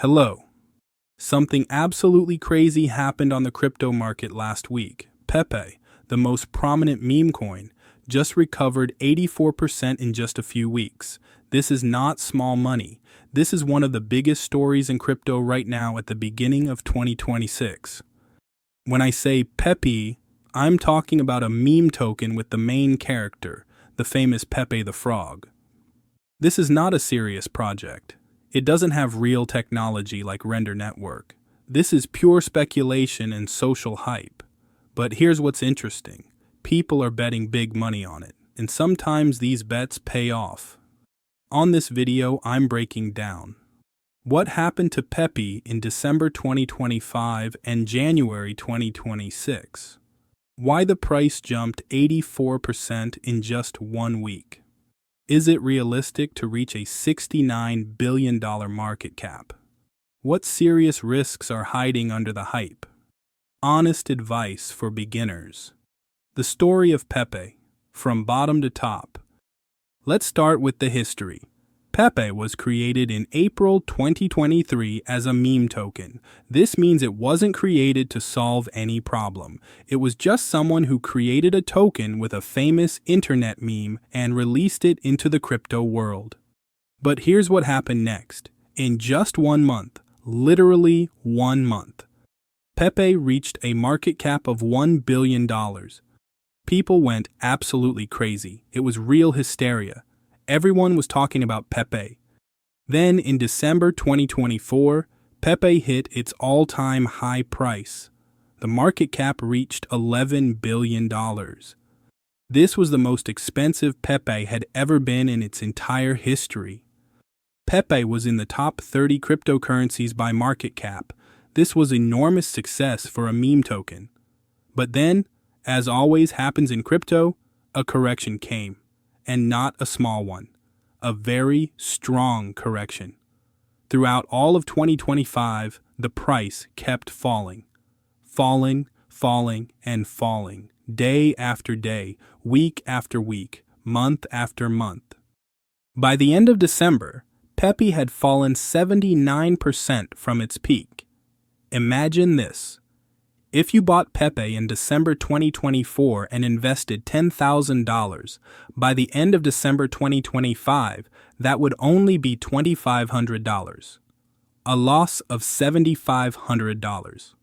Hello. Something absolutely crazy happened on the crypto market last week. Pepe, the most prominent meme coin, just recovered 84% in just a few weeks. This is not small money. This is one of the biggest stories in crypto right now at the beginning of 2026. When I say Pepe, I'm talking about a meme token with the main character, the famous Pepe the Frog. This is not a serious project. It doesn't have real technology like Render Network. This is pure speculation and social hype. But here's what's interesting. People are betting big money on it, and sometimes these bets pay off. On this video, I'm breaking down what happened to Pepe in December 2025 and January 2026. Why the price jumped 84% in just 1 week. Is it realistic to reach a $69 billion market cap? What serious risks are hiding under the hype? Honest advice for beginners. The story of Pepe, from bottom to top. Let's start with the history. Pepe was created in April 2023 as a meme token. This means it wasn't created to solve any problem. It was just someone who created a token with a famous internet meme and released it into the crypto world. But here's what happened next. In just 1 month, literally 1 month, Pepe reached a market cap of $1 billion. People went absolutely crazy. It was real hysteria. Everyone was talking about Pepe. Then in December 2024, Pepe hit its all-time high price. The market cap reached $11 billion. This was the most expensive Pepe had ever been in its entire history. Pepe was in the top 30 cryptocurrencies by market cap. This was enormous success for a meme token. But then, as always happens in crypto, a correction came. And not a small one. A very strong correction. Throughout all of 2025, the price kept falling. Falling, and falling. Day after day, week after week, month after month. By the end of December, Pepe had fallen 79% from its peak. Imagine this. If you bought Pepe in December 2024 and invested $10,000, by the end of December 2025, that would only be $2,500. A loss of $7,500.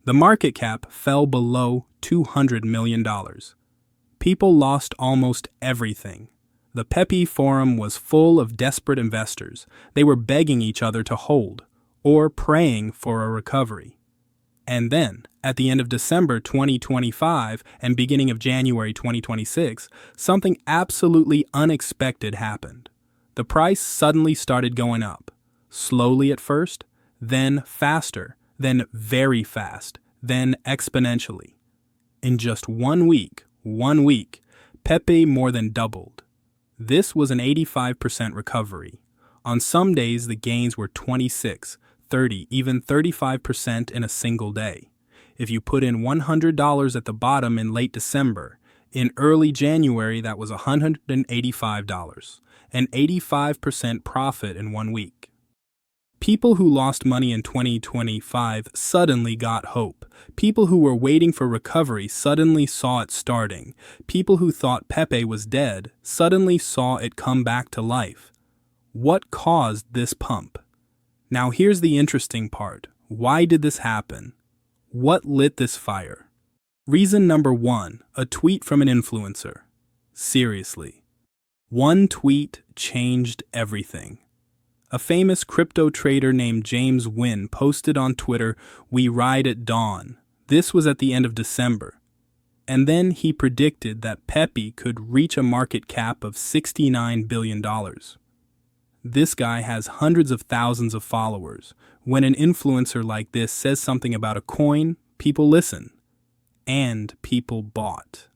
The market cap fell below $200 million. People lost almost everything. The Pepe forum was full of desperate investors. They were begging each other to hold, or praying for a recovery. And then, at the end of December 2025 and beginning of January 2026, something absolutely unexpected happened. The price suddenly started going up. Slowly at first, then faster, then very fast, then exponentially. In just 1 week, Pepe more than doubled. This was an 85% recovery. On some days, the gains were 26, 30, even 35% in a single day. If you put in $100 at the bottom in late December, in early January that was $185, an 85% profit in 1 week. People who lost money in 2025 suddenly got hope. People who were waiting for recovery suddenly saw it starting. People who thought Pepe was dead suddenly saw it come back to life. What caused this pump? Now here's the interesting part. Why did this happen? What lit this fire? Reason number 1, a tweet from an influencer. Seriously. One tweet changed everything. A famous crypto trader named James Wynn posted on Twitter, "We ride at dawn." This was at the end of December. And then he predicted that Pepe could reach a market cap of $69 billion. This guy has hundreds of thousands of followers. When an influencer like this says something about a coin, people listen. And people bought.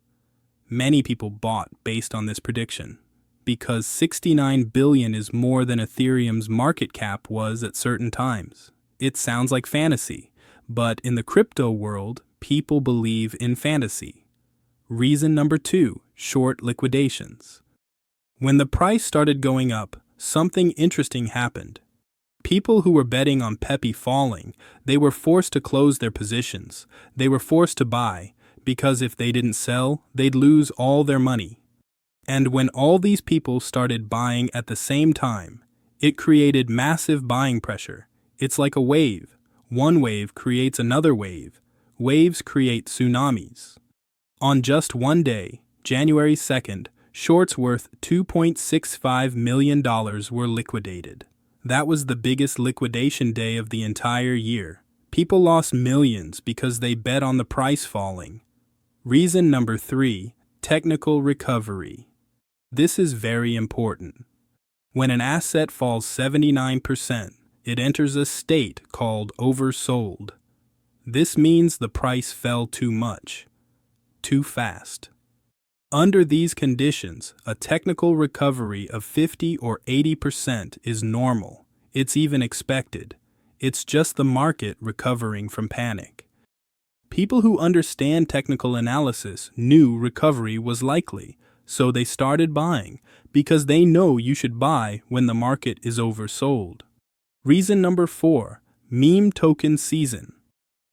Many people bought based on this prediction. Because 69 billion is more than Ethereum's market cap was at certain times. It sounds like fantasy, but in the crypto world, people believe in fantasy. Reason number 2, short liquidations. When the price started going up, something interesting happened. People who were betting on Pepe falling, they were forced to close their positions. They were forced to buy, because if they didn't sell, they'd lose all their money. And when all these people started buying at the same time, it created massive buying pressure. It's like a wave. One wave creates another wave. Waves create tsunamis. On just one day, January 2nd, shorts worth $2.65 million were liquidated. That was the biggest liquidation day of the entire year. People lost millions because they bet on the price falling. Reason number 3, technical recovery. This is very important. When an asset falls 79%, it enters a state called oversold. This means the price fell too much, too fast. Under these conditions, a technical recovery of 50 or 80% is normal. It's even expected. It's just the market recovering from panic. People who understand technical analysis knew recovery was likely, so they started buying, because they know you should buy when the market is oversold. Reason number 4, meme token season.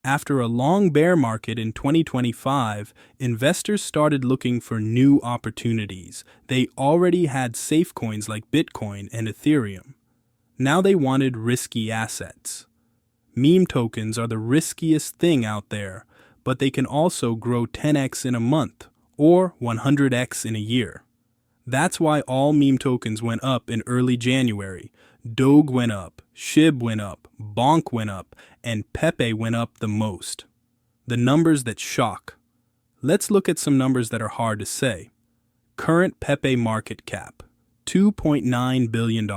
After a long bear market in 2025, investors started looking for new opportunities. They already had safe coins like Bitcoin and Ethereum. Now they wanted risky assets. Meme tokens are the riskiest thing out there, but they can also grow 10x in a month or 100x in a year. That's why all meme tokens went up in early January. Doge went up, SHIB went up, Bonk went up, and Pepe went up the most. The numbers that shock. Let's look at some numbers that are hard to say. Current Pepe market cap, $2.9 billion.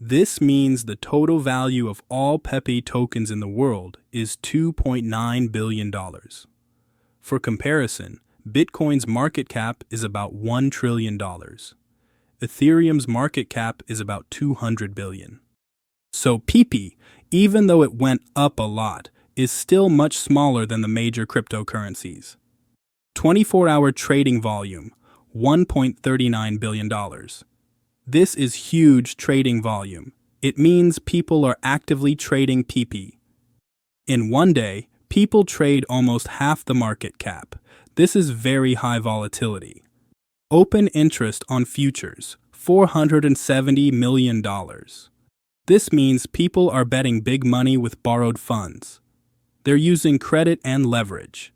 This means the total value of all Pepe tokens in the world is $2.9 billion. For comparison, Bitcoin's market cap is about $1 trillion. Ethereum's market cap is about $200 billion. So Pepe, even though it went up a lot, is still much smaller than the major cryptocurrencies. 24-hour trading volume, $1.39 billion. This is huge trading volume. It means people are actively trading Pepe. In one day, people trade almost half the market cap. This is very high volatility. Open interest on futures, $470 million. This means people are betting big money with borrowed funds. They're using credit and leverage.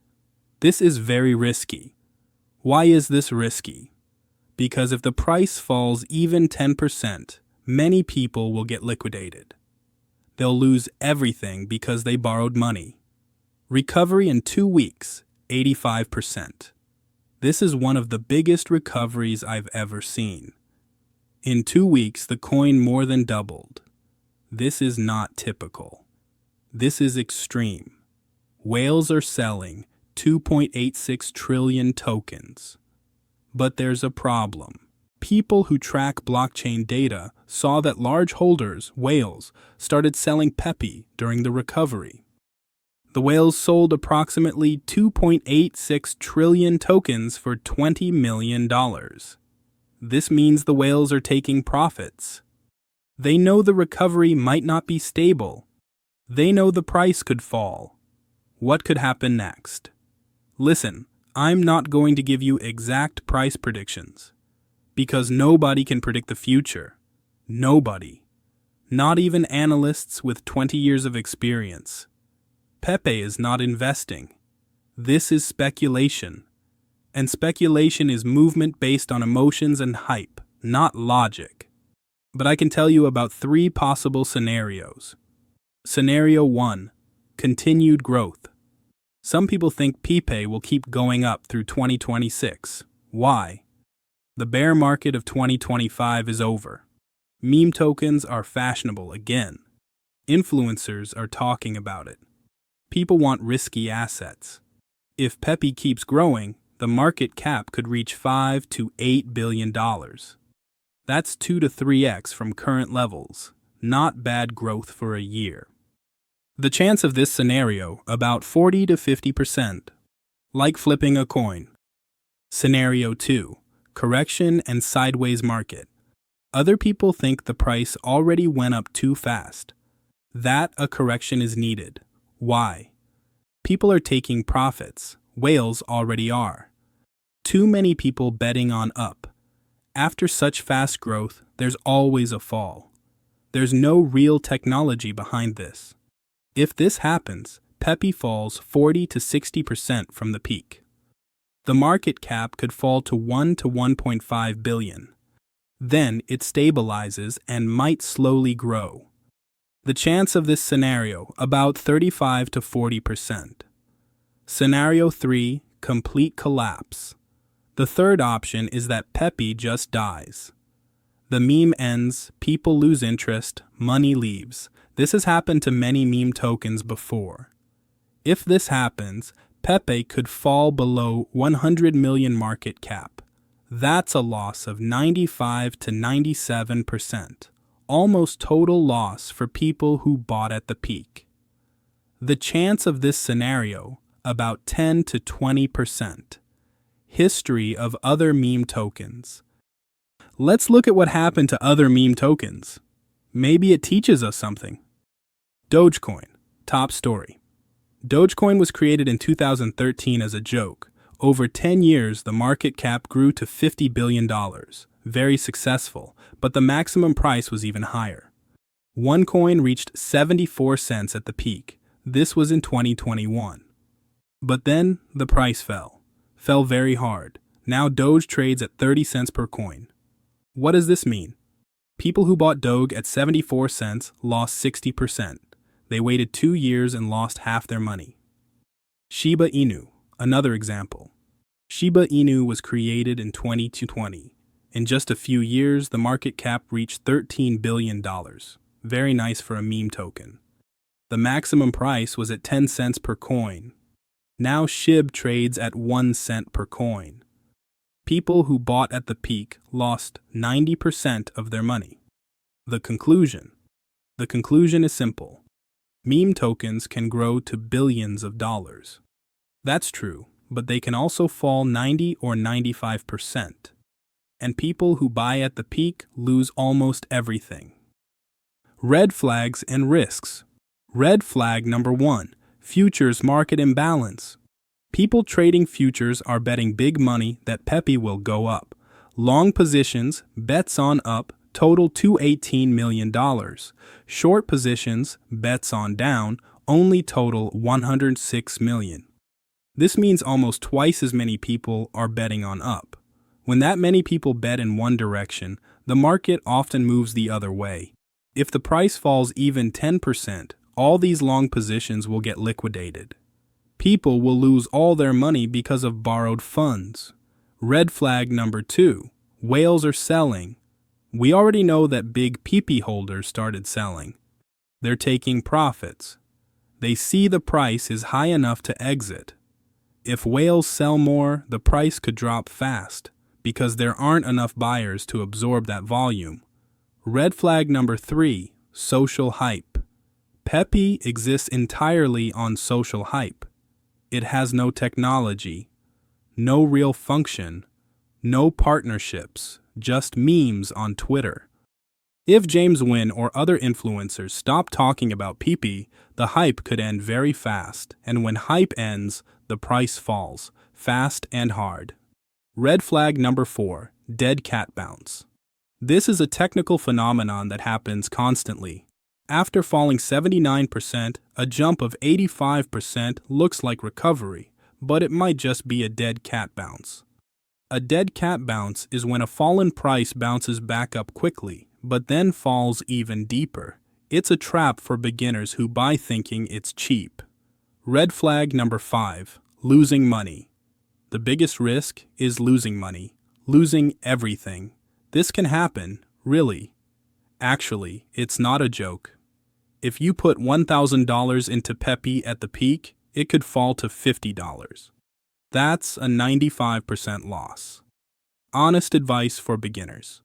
This is very risky. Why is this risky? Because if the price falls even 10%, many people will get liquidated. They'll lose everything because they borrowed money. Recovery in 2 weeks, 85%. This is one of the biggest recoveries I've ever seen. In 2 weeks, the coin more than doubled. This is not typical. This is extreme. Whales are selling 2.86 trillion tokens. But there's a problem. People who track blockchain data saw that large holders, whales, started selling Pepe during the recovery. The whales sold approximately 2.86 trillion tokens for $20 million. This means the whales are taking profits. They know the recovery might not be stable. They know the price could fall. What could happen next? Listen, I'm not going to give you exact price predictions, because nobody can predict the future. Nobody. Not even analysts with 20 years of experience. Pepe is not investing. This is speculation. And speculation is movement based on emotions and hype, not logic. But I can tell you about 3 possible scenarios. Scenario 1. Continued growth. Some people think Pepe will keep going up through 2026. Why? The bear market of 2025 is over. Meme tokens are fashionable again. Influencers are talking about it. People want risky assets. If Pepe keeps growing, the market cap could reach $5 to $8 billion. That's 2 to 3x from current levels. Not bad growth for a year. The chance of this scenario, about 40 to 50%. Like flipping a coin. Scenario 2. Correction and sideways market. Other people think the price already went up too fast. That a correction is needed. Why? People are taking profits. Whales already are. Too many people betting on up. After such fast growth, there's always a fall. There's no real technology behind this. If this happens, Pepe falls 40 to 60% from the peak. The market cap could fall to 1 to 1.5 billion. Then it stabilizes and might slowly grow. The chance of this scenario, about 35 to 40%. Scenario 3, complete collapse. The third option is that Pepe just dies. The meme ends, people lose interest, money leaves. This has happened to many meme tokens before. If this happens, Pepe could fall below 100 million market cap. That's a loss of 95 to 97%. Almost total loss for people who bought at the peak. The chance of this scenario, about 10 to 20%. History of other meme tokens. Let's look at what happened to other meme tokens. Maybe it teaches us something. Dogecoin, top story. Dogecoin was created in 2013 as a joke. Over 10 years, the market cap grew to $50 billion. Very successful, but the maximum price was even higher. One coin reached 74 cents at the peak. This was in 2021. But then the price fell very hard. Now Doge trades at 30 cents per coin. What does this mean? People who bought Doge at 74 cents lost 60%. They waited 2 years and lost half their money. Shiba Inu, another example. Shiba Inu was created in 2020. In just a few years, the market cap reached $13 billion. Very nice for a meme token. The maximum price was at 10 cents per coin. Now SHIB trades at 1 cent per coin. People who bought at the peak lost 90% of their money. The conclusion. The conclusion is simple. Meme tokens can grow to billions of dollars. That's true, but they can also fall 90 or 95%. And people who buy at the peak lose almost everything. Red flags and risks. Red flag number 1. Futures market imbalance. People trading futures are betting big money that Pepe will go up. Long positions, bets on up, total $218 million. Short positions, bets on down, only total $106 million. This means almost twice as many people are betting on up. When that many people bet in one direction, the market often moves the other way. If the price falls even 10%, all these long positions will get liquidated. People will lose all their money because of borrowed funds. Red flag number 2. Whales are selling. We already know that big Pepe holders started selling. They're taking profits. They see the price is high enough to exit. If whales sell more, the price could drop fast because there aren't enough buyers to absorb that volume. Red flag number 3. Social hype. Pepe exists entirely on social hype. It has no technology, no real function, no partnerships, just memes on Twitter. If James Wynn or other influencers stop talking about Pepe, the hype could end very fast, and when hype ends, the price falls, fast and hard. Red flag number 4, dead cat bounce. This is a technical phenomenon that happens constantly. After falling 79%, a jump of 85% looks like recovery, but it might just be a dead cat bounce. A dead cat bounce is when a fallen price bounces back up quickly, but then falls even deeper. It's a trap for beginners who buy thinking it's cheap. Red flag number 5, losing money. The biggest risk is losing money, losing everything. This can happen, really. Actually, it's not a joke. If you put $1,000 into Pepe at the peak, it could fall to $50. That's a 95% loss. Honest advice for beginners.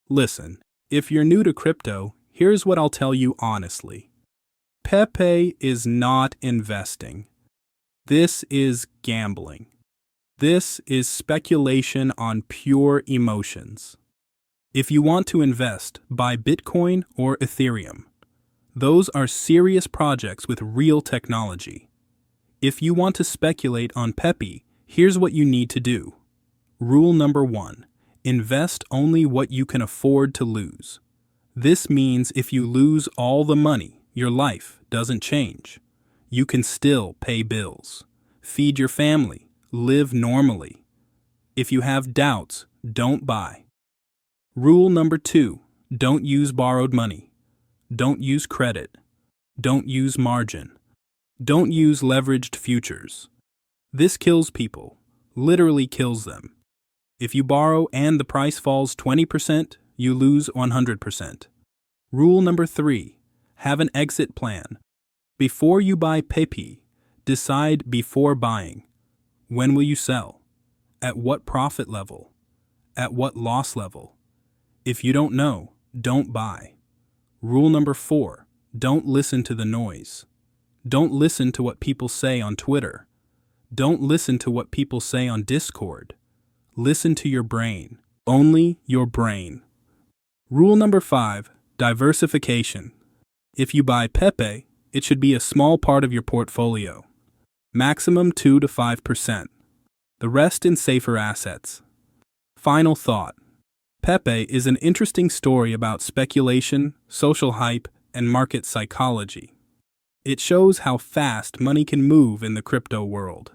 Listen, if you're new to crypto, here's what I'll tell you honestly. Pepe is not investing. This is gambling. This is speculation on pure emotions. If you want to invest, buy Bitcoin or Ethereum. Those are serious projects with real technology. If you want to speculate on Pepe, here's what you need to do. Rule number 1. Invest only what you can afford to lose. This means if you lose all the money, your life doesn't change. You can still pay bills, feed your family, live normally. If you have doubts, don't buy. Rule number 2. Don't use borrowed money. Don't use credit. Don't use margin. Don't use leveraged futures. This kills people, literally kills them. If you borrow and the price falls 20%, you lose 100%. Rule number 3. Have an exit plan. Before you buy Pepe, decide before buying. When will you sell? At what profit level? At what loss level? If you don't know, don't buy. Rule number 4. Don't listen to the noise. Don't listen to what people say on Twitter. Don't listen to what people say on Discord. Listen to your brain. Only your brain. Rule number 5. Diversification. If you buy Pepe, it should be a small part of your portfolio. Maximum 2 to 5%. The rest in safer assets. Final thought. Pepe is an interesting story about speculation, social hype, and market psychology. It shows how fast money can move in the crypto world.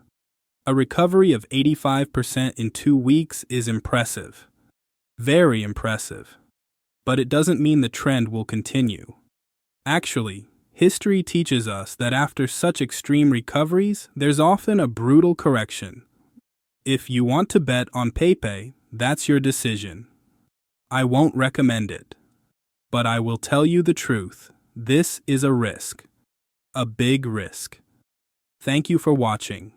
A recovery of 85% in 2 weeks is impressive. Very impressive. But it doesn't mean the trend will continue. Actually, history teaches us that after such extreme recoveries, there's often a brutal correction. If you want to bet on Pepe, that's your decision. I won't recommend it. But I will tell you the truth. This is a risk. A big risk. Thank you for watching.